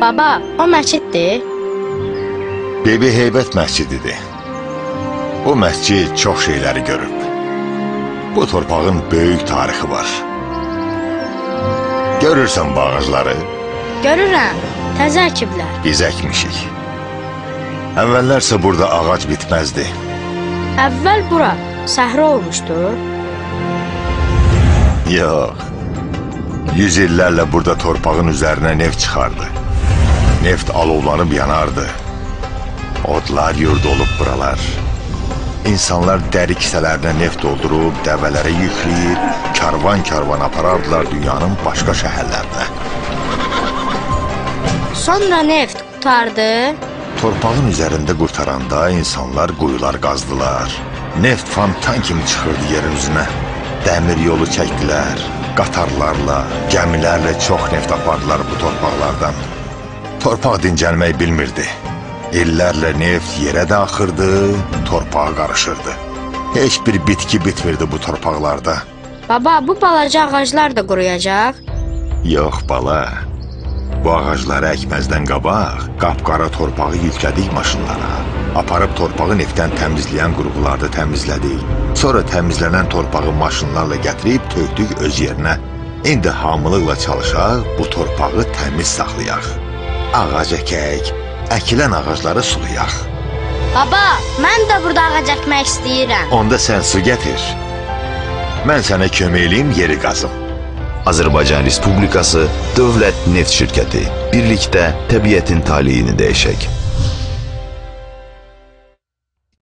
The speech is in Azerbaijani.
Baba, o məsciddir. Bibi Heybət məscididir. Bu məscid çox şeyləri görüb. Bu torpağın böyük tarixi var. Görürsən bu ağacları? Görürəm, təzə əkiblər. Biz əkmişik. Əvvəllərsə burada ağac bitməzdi. Əvvəl bura səhra olmuşdur. Yox. 100 illərlə burada torpağın üzərinə neft çıxardı. Neft alovlanıb yanardı. Odlar yurdu olub buralar. İnsanlar dəri kisələrinə neft doldurub, dəvələrə yükləyib, karvan-karvan aparardılar dünyanın başqa şəhərlərinə. Sonra neft qutardı. Torpağın üzərində qurtaranda insanlar quyular qazdılar. Neft fontan kimi çıxırdı yerin üzünə. Dəmir yolu çəkdilər. Qatarlarla, gəmilərlə çox neft apardılar bu torpaqlardan. Torpaq dincəlmək bilmirdi. İllərlə neft yerə də axırdı, torpağa qarışırdı. Heç bir bitki bitmirdi bu torpaqlarda. Baba, bu balaca ağaclar da quruyacaq. Yox bala, bu ağacları əkməzdən qabaq, qapqara torpağı yüklədik maşınlara. Aparıb torpağı neftdən təmizləyən qurğularda təmizlədik. Sonra təmizlənən torpağı maşınlarla gətirib tökdük öz yerinə. İndi hamılıqla çalışaq, bu torpağı təmiz saxlayaq. Ağac əkək, əkilən ağacları sulayaq. Baba, mən də burada ağac əkmək istəyirəm. Onda sən su gətir. Mən sənə kömək eləyim, yeri qazım. Azərbaycan Respublikası Dövlət Neft Şirkəti. Birlikdə təbiətin taleyini dəyişək.